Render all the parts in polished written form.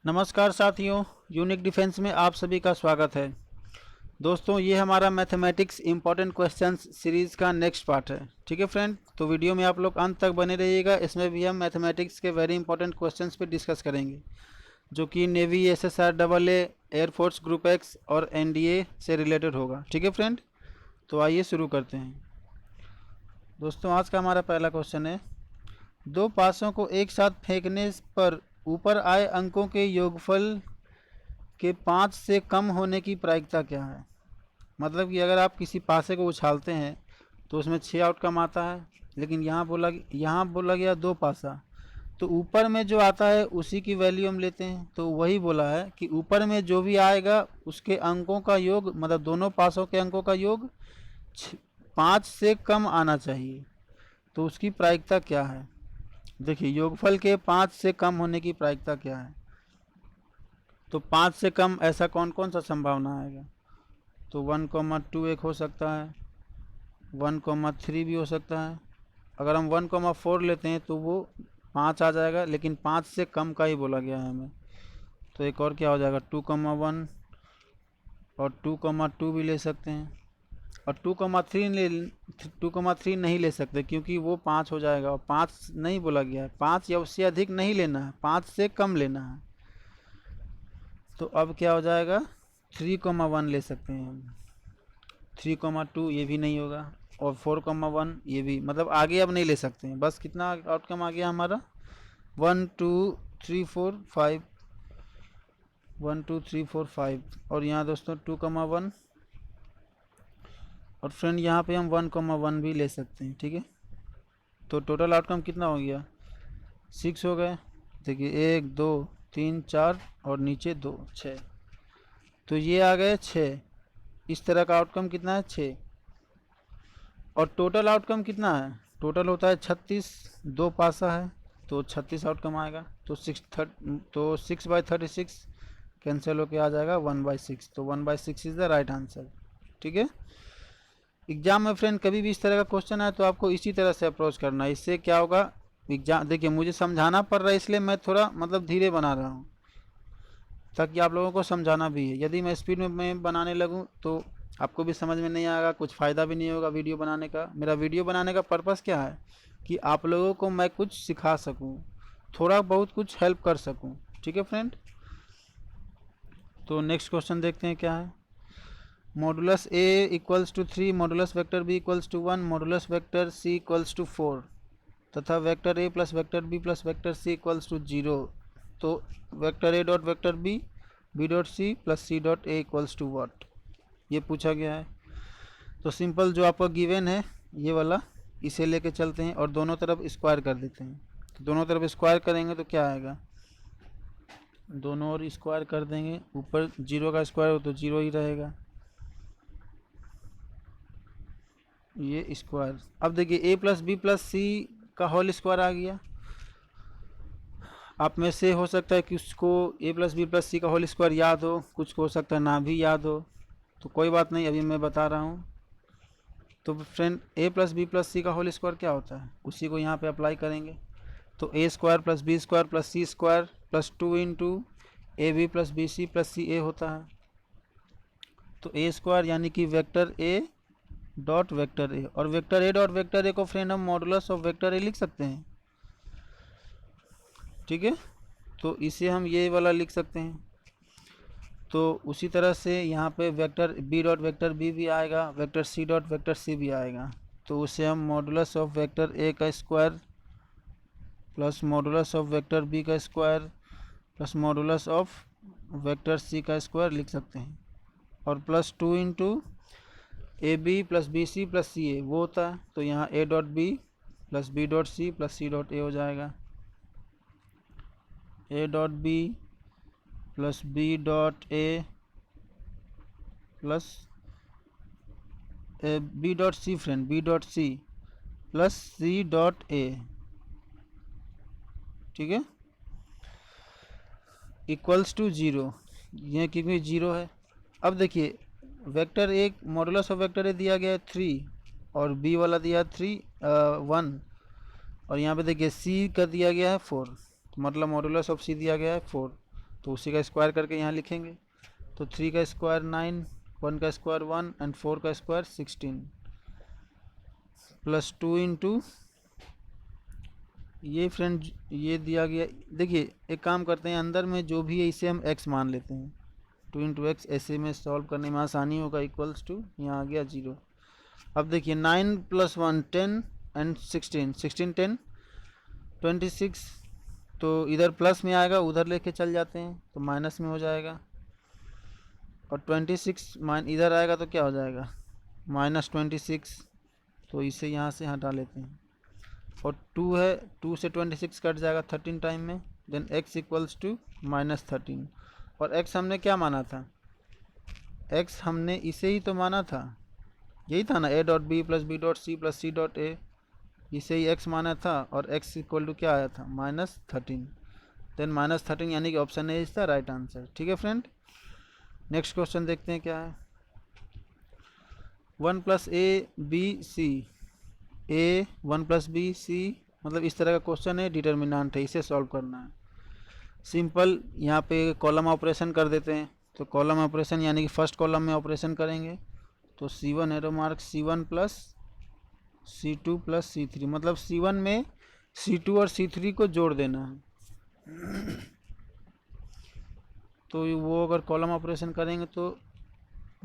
नमस्कार साथियों, unique defence में आप सभी का स्वागत है। दोस्तों, ये हमारा मैथमेटिक्स इंपॉर्टेंट क्वेश्चंस सीरीज़ का नेक्स्ट पार्ट है। ठीक है फ्रेंड, तो वीडियो में आप लोग अंत तक बने रहिएगा। इसमें भी हम मैथमेटिक्स के वेरी इंपॉर्टेंट क्वेश्चंस पे डिस्कस करेंगे, जो कि navy, SSR, double A, air force group x और एनडीए से रिलेटेड होगा। ठीक है फ्रेंड, तो आइए शुरू करते हैं। दोस्तों, आज का हमारा पहला क्वेश्चन है, दो पासों को एक साथ फेंकने पर ऊपर आए अंकों के योगफल के 5 से कम होने की प्रायिकता क्या है। मतलब कि अगर आप किसी पासे को उछालते हैं तो उसमें 6 आउटकम आता है, लेकिन यहाँ बोला गया दो पासा, तो ऊपर में जो आता है उसी की वैल्यू हम लेते हैं। तो वही बोला है कि ऊपर में जो भी आएगा उसके अंकों का योग, मतलब दोनों पासों के अंकों का योग 5 से कम आना चाहिए। तो उसकी प्रायिकता क्या है। देखिए, योगफल के 5 से कम होने की प्रायिकता क्या है। तो 5 से कम ऐसा कौन कौन सा संभावना आएगा। तो 1,2 एक हो सकता है, 1,3 भी हो सकता है। अगर हम 1,4 लेते हैं तो वो 5 आ जाएगा, लेकिन 5 से कम का ही बोला गया है हमें। तो एक और क्या हो जाएगा, 2,1 और 2,2 भी ले सकते हैं। और 2,3 नहीं ले सकते, क्योंकि वो 5 हो जाएगा, और 5 नहीं बोला गया है। 5 या उससे अधिक नहीं लेना है, 5 से कम लेना है। तो अब क्या हो जाएगा, 3,1 ले सकते हैं हम। 3,2 ये भी नहीं होगा, और 4,1 ये भी, मतलब आगे अब नहीं ले सकते हैं। बस कितना आउटकम आ गया हमारा, 1 2 3 4 5, 1 2 3 4 5। और यहाँ दोस्तों 2,1, और फ्रेंड यहाँ पे हम 1,1 भी ले सकते हैं। ठीक है, तो टोटल आउटकम कितना हो गया, 6 हो गए। देखिए 1 2 3 4 और नीचे 2, 6। तो ये आ गए 6। इस तरह का आउटकम कितना है, 6। और टोटल आउटकम कितना है, टोटल होता है 36। दो पासा है तो 36 आउटकम आएगा। तो 6/36 कैंसिल होके आ जाएगा 1/6। तो 1/6 इज़ द राइट आंसर। ठीक है, एग्जाम में फ्रेंड कभी भी इस तरह का क्वेश्चन आए तो आपको इसी तरह से अप्रोच करना है। इससे क्या होगा, एग्जाम, देखिए मुझे समझाना पड़ रहा है इसलिए मैं थोड़ा मतलब धीरे बना रहा हूँ, ताकि आप लोगों को समझाना भी है। यदि मैं स्पीड में मैं बनाने लगूँ तो आपको भी समझ में नहीं आएगा, कुछ फ़ायदा भी नहीं होगा वीडियो बनाने का। मेरा वीडियो बनाने का पर्पस क्या है कि आप लोगों को मैं कुछ सिखा सकूं, थोड़ा बहुत कुछ हेल्प कर सकूं। ठीक है फ्रेंड, तो नेक्स्ट क्वेश्चन देखते हैं क्या है। Modulus a equals to 3, modulus vector b equals to 1, modulus vector c equals to 4 तथा vector a plus vector b plus vector c equals to 0। तो vector a dot vector b dot C plus C dot a equals to what, ये पूछा गया है। तो simple जो आपका given है ये वाला, इसे लेके चलते हैं और दोनों तरफ स्क्वायर कर देते हैं। तो दोनों तरफ स्क्वायर करेंगे तो क्या आएगा, दोनों ओर स्क्वायर कर देंगे, ऊपर 0 का स्क्वायर हो तो 0 ही रहेगा, ये स्क्वायर। अब देखिए ए प्लस बी प्लस सी का होल स्क्वायर आ गया। आप में से हो सकता है कि उसको ए प्लस बी प्लस सी का होल स्क्वायर याद हो, कुछ को हो सकता है ना भी याद हो, तो कोई बात नहीं, अभी मैं बता रहा हूँ। तो फ्रेंड ए प्लस बी प्लस सी का होल स्क्वायर क्या होता है, उसी को यहाँ पे अप्लाई करेंगे। तो a square plus b square plus c square plus 2 into A B plus B C plus C a होता है। तो ए स्क्वायर यानी कि vector a dot vector a, और vector a dot vector a को friend हम modulus of vector ए लिख सकते हैं। ठीक है, तो इसे हम ये वाला लिख सकते हैं। तो उसी तरह से यहाँ पे vector b dot vector b भी आएगा, vector c dot vector c भी आएगा। तो उसे हम मॉडुलस ऑफ वेक्टर ए का square plus modulus of vector B का square plus modulus of vector C का स्क्वायर लिख सकते हैं। और plus 2 into A B plus B C plus C A वो होता है। तो यहाँ A dot B plus B dot C plus C dot A हो जाएगा। A dot B plus B dot A plus B dot C, friend B dot C plus C dot ए। ठीक है, equals to 0, ये क्योंकि 0 है। अब देखिए vector एक मॉडुलस ऑफ वेक्टर ए दिया गया है 3, और बी वाला दिया 1, और यहाँ पे देखिए सी का दिया गया है 4, तो मतलब मॉडुलस ऑफ सी दिया गया है 4। तो उसी का स्क्वायर करके यहाँ लिखेंगे। तो 3 का स्क्वायर 9, 1 का स्क्वायर 1 एंड 4 का स्क्वायर 16 प्लस 2 इंटू ये फ्रेंड ये दिया गया। देखिए एक काम करते हैं, अंदर में जो भी है इसे हम x मान लेते हैं। 2 इंटू एक्स, ऐसे में सॉल्व करने में आसानी होगा। इक्वल्स टू यहाँ आ गया 0। अब देखिए 9 प्लस 1 10 एंड 16 16 10 26, तो इधर प्लस में आएगा, उधर लेके चल जाते हैं तो माइनस में हो जाएगा। और 26 इधर आएगा तो क्या हो जाएगा -26, तो इसे यहाँ से हटा लेते हैं। और 2 है, 2 से 26 कट जाएगा 13 टाइम में। Then x equals to -13। और x हमने क्या माना था, x हमने इसे ही तो माना था, यही था ना, a dot B plus B dot C plus C dot A, इसे ही x माना था। और x इक्वल टू क्या आया था -13। देन -13 यानी कि option A is the right answer. ठीक है फ्रेंड, नेक्स्ट क्वेश्चन देखते हैं क्या है। 1 plus A B C, A 1 plus B C, मतलब इस तरह का क्वेश्चन है, डिटर्मिनेंट है, इसे सॉल्व करना है। सिंपल यहाँ पे कॉलम ऑपरेशन कर देते हैं। तो कॉलम ऑपरेशन यानी कि फर्स्ट कॉलम में ऑपरेशन करेंगे, तो C1 arrow mark C1 plus C2 plus C3, मतलब C1 में C2 और C3 को जोड़ देना है। तो वो अगर कॉलम ऑपरेशन करेंगे तो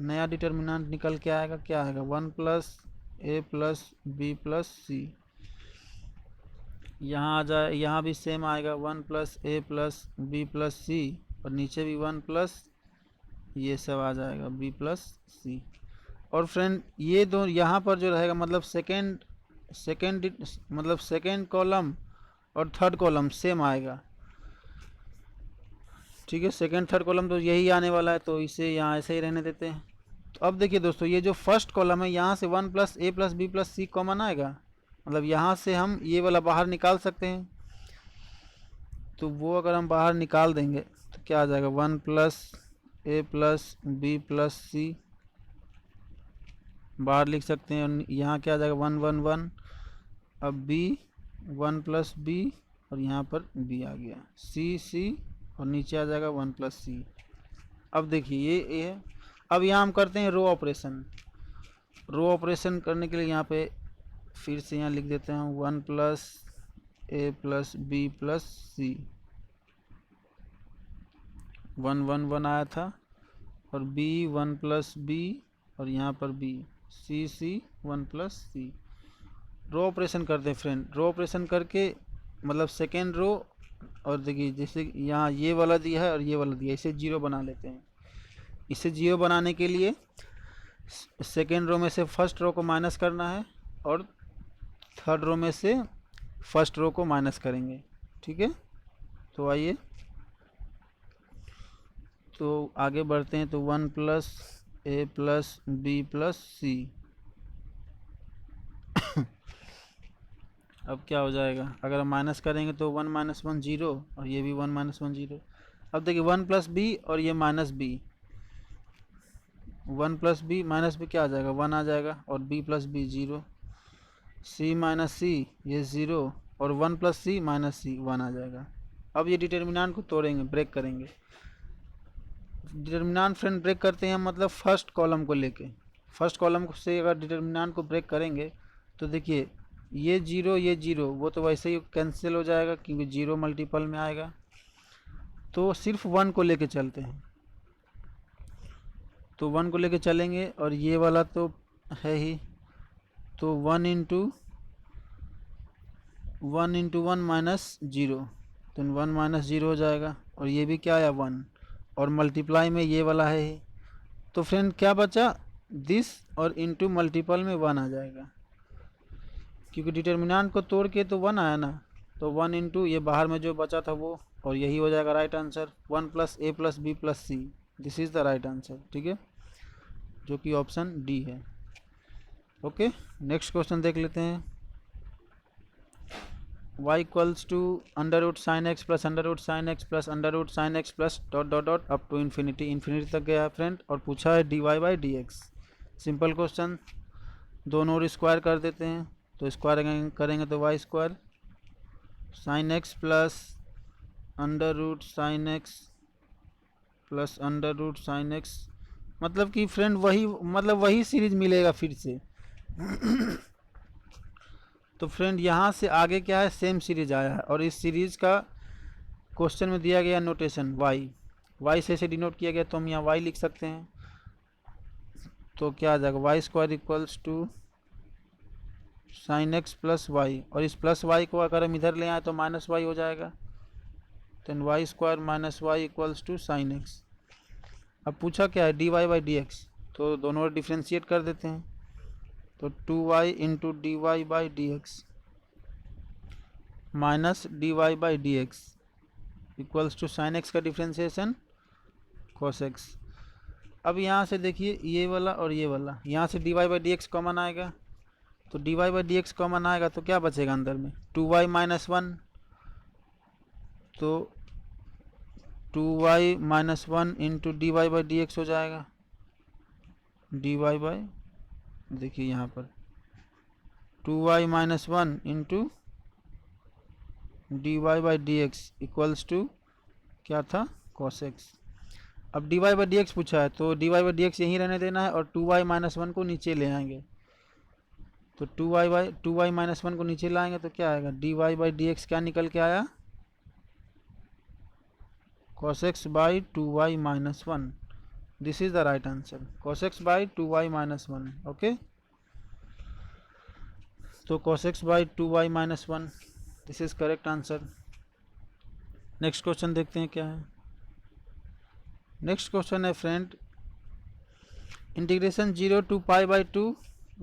नया डिटर्मिनेंट निकल के आएगा, क्या आएगा 1 plus A plus B plus सी। यहाँ आ जाए, यहाँ भी सेम आएगा 1 plus A plus B plus सी, और नीचे भी 1 प्लस ये सब आ जाएगा बी प्लस सी। और फ्रेंड ये दो यहाँ पर जो रहेगा, मतलब सेकेंड कॉलम और थर्ड कॉलम सेम आएगा। ठीक है, सेकेंड थर्ड कॉलम तो यही आने वाला है, तो इसे यहाँ ऐसे ही रहने देते हैं। तो अब देखिए दोस्तों, ये जो फर्स्ट कॉलम है यहाँ से 1 plus A plus B plus C common आएगा, मतलब यहाँ से हम ये वाला बाहर निकाल सकते हैं। तो वो अगर हम बाहर निकाल देंगे तो क्या आ जाएगा 1 plus A plus B plus सी बाहर लिख सकते हैं। और यहाँ क्या आ जाएगा 1 1 1, अब बी 1 प्लस बी, और यहाँ पर बी आ गया सी सी, और नीचे आ जाएगा 1 प्लस सी। अब देखिए ये ए है। अब यहाँ हम करते हैं रो ऑपरेशन। रो ऑपरेशन करने के लिए यहाँ पे फिर से यहाँ लिख देते हैं 1 plus A plus B plus सी, 1 1 1 आया था, और बी 1 प्लस बी, और यहाँ पर बी सी सी 1 प्लस सी। रो ऑपरेशन करते हैं फ्रेंड। रो ऑपरेशन करके मतलब सेकेंड रो, और देखिए जैसे यहाँ ये वाला दिया है और ये वाला दिया है, इसे जीरो बना लेते हैं। इसे जीरो बनाने के लिए सेकेंड रो में से फर्स्ट रो को माइनस करना है, और थर्ड रो में से फर्स्ट रो को माइनस करेंगे। ठीक है, तो आइए तो आगे बढ़ते हैं। तो 1 plus A plus B plus सी, अब क्या हो जाएगा, अगर हम माइनस करेंगे तो 1 माइनस 1 0, और ये भी 1 माइनस 1 0। अब देखिए 1 प्लस बी और ये minus B, 1 plus B minus B क्या आ जाएगा 1 आ जाएगा, और B plus B 0, C minus C ये 0, और 1 प्लस सी माइनस सी 1 आ जाएगा। अब ये डिटर्मिनेंट को तोड़ेंगे, ब्रेक करेंगे। डिटर्मिनेंट फ्रेंड ब्रेक करते हैं मतलब फर्स्ट कॉलम को लेके। फर्स्ट कॉलम से अगर डिटर्मिनेंट को ब्रेक करेंगे तो देखिए ये 0 ये 0 वो तो वैसे ही कैंसिल हो जाएगा, क्योंकि 0 मल्टीपल में आएगा। तो सिर्फ 1 को लेके चलते हैं। तो 1 को लेके चलेंगे, और ये वाला तो है ही, तो 1 इंटू 1 माइनस 0, तो 1 माइनस 0 हो जाएगा, और ये भी क्या आया 1, और मल्टीप्लाई में ये वाला है ही। तो फ्रेंड क्या बचा दिस, और इंटू मल्टीपल में 1 आ जाएगा, क्योंकि डिटर्मिनेंट को तोड़ के तो 1 आया ना। तो 1 इंटू ये बाहर में जो बचा था वो, और यही हो जाएगा right answer 1 plus A plus B plus C. This is the right answer. ठीक है, जो कि ऑप्शन डी है। ओके, नेक्स्ट क्वेश्चन देख लेते हैं। y equals to under root sine X plus under root sine X plus under root sine X plus dot dot dot up to infinity. Infinity तक गया है फ्रेंड, और पूछा है dy by D X. Simple question, दोनों और square कर देते हैं। तो स्क्वायर करेंगे तो Y square sine X plus under root sine X plus under root sine X, मतलब कि फ्रेंड वही सीरीज मिलेगा फिर से। तो फ्रेंड यहाँ से आगे क्या है, सेम सीरीज आया है, और इस सीरीज का क्वेश्चन में दिया गया नोटेशन वाई से इसे डिनोट किया गया, तो हम यहाँ वाई लिख सकते हैं। तो क्या आ जाएगा, Y square equals to sine X plus Y, और इस प्लस वाई को अगर हम इधर ले आए तो माइनस वाई हो जाएगा। Then Y square minus Y equals to sine X. अब पूछा क्या है, D Y by D X, तो दोनों डिफ्रेंशिएट कर देते हैं। तो 2y into D Y by D X minus D Y by D X equals to sine X का डिफ्रेंशिएशन कॉस एक्स। अब यहाँ से देखिए ये वाला और ये वाला, यहाँ से D Y by D X common आएगा, तो D Y by D X common आएगा तो क्या बचेगा अंदर में, 2y माइनस वन, तो 2y minus one into D Y by D X हो जाएगा। डी वाई बाई, देखिए यहाँ पर 2y minus one into D Y by D X equals to क्या था, कॉस एक्स। अब D Y by D X पूछा है, तो D Y by D X यहीं रहने देना है, और 2y माइनस वन को नीचे ले आएंगे। तो 2y माइनस वन को नीचे लाएंगे तो क्या आएगा, D Y by D X क्या निकल के आया, cos x by 2y minus one. This is the right answer, cos x by 2y minus one. Okay, तो cos x by 2y minus one, this is correct answer. Next question देखते हैं क्या है। Next question है friend, integration 0 to pi by 2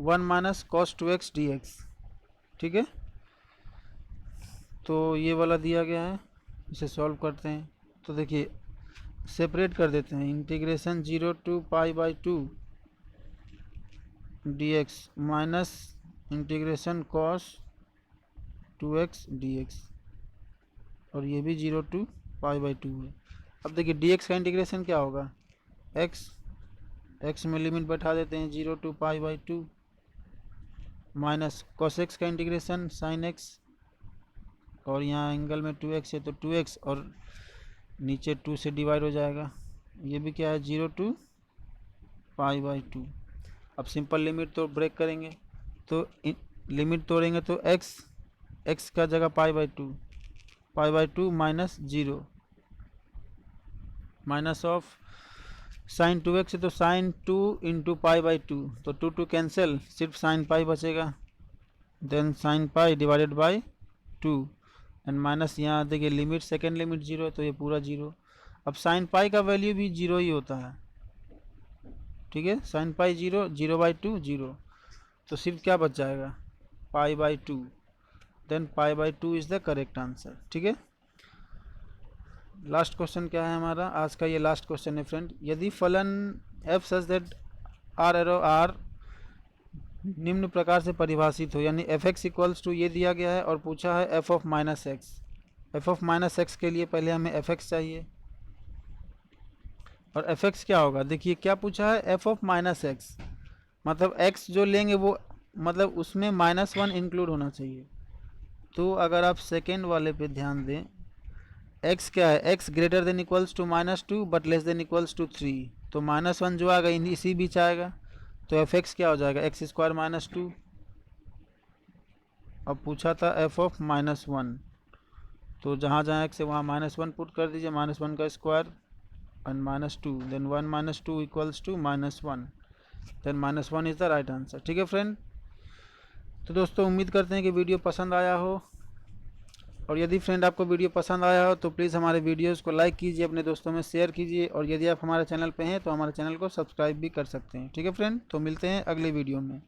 1 minus cos 2x dx। ठीक है, तो ये वाला दिया गया है, इसे सॉल्व करते हैं। तो देखिए सेपरेट कर देते हैं, integration 0 to pi by 2 dx minus integration cos 2x dx, और ये भी 0 टू पाई बाई 2 है। अब देखिए dx का इंटीग्रेशन क्या होगा, x में लिमिट बैठा देते हैं 0 to pi by 2 minus cos x का इंटीग्रेशन sin x, और यहाँ एंगल में 2x है तो 2x, और नीचे 2 से डिवाइड हो जाएगा। ये भी क्या है, 0 टू पाई बाई 2। अब सिंपल लिमिट तो ब्रेक करेंगे, तो लिमिट तोड़ेंगे तो x का जगह पाई by 2 minus 0 minus of sine 2x है तो साइन 2 इंटू पाई बाई 2, तो 2 कैंसिल, सिर्फ साइन पाई बचेगा। Then sine pi divided by 2 and minus, यहाँ देखिए लिमिट सेकेंड लिमिट 0 है तो ये पूरा 0। अब साइन पाई का वैल्यू भी 0 ही होता है। ठीक है, साइन पाई 0, 0 बाई 2 0, तो सिर्फ क्या बच जाएगा, pi by 2। Then pi by 2 is the correct answer. ठीक है, लास्ट क्वेश्चन क्या है हमारा आज का, ये लास्ट क्वेश्चन है फ्रेंड। यदि फलन f such that r arrow r निम्न प्रकार से परिभाषित हो, यानी एफ एक्स इक्वल्स टू ये दिया गया है, और पूछा है F of minus x. F of minus x के लिए पहले हमें एफ एक्स चाहिए, और एफ एक्स क्या होगा, देखिए क्या पूछा है, एफ ऑफ माइनस एक्स, मतलब एक्स जो लेंगे वो मतलब उसमें -1 इंक्लूड होना चाहिए। तो अगर आप सेकेंड वाले पे ध्यान दें, x क्या है, x greater than equals to -2 but less than equals to 3, तो -1 जो आएगा इसी बीच आएगा, तो एफ एक्स क्या हो जाएगा, एक्स स्क्वायर माइनस 2। अब पूछा था एफ ऑफ -1, तो जहाँ जहाँ एक्स है वहाँ -1 पुट कर दीजिए, -1 का square and -2, then 1 - 2 equals to -1, then -1 is the right answer. ठीक है फ्रेंड, तो दोस्तों उम्मीद करते हैं कि वीडियो पसंद आया हो, और यदि फ्रेंड आपको वीडियो पसंद आया हो तो प्लीज़ हमारे वीडियोस को लाइक कीजिए, अपने दोस्तों में शेयर कीजिए, और यदि आप हमारे चैनल पे हैं तो हमारे चैनल को सब्सक्राइब भी कर सकते हैं। ठीक है फ्रेंड, तो मिलते हैं अगले वीडियो में।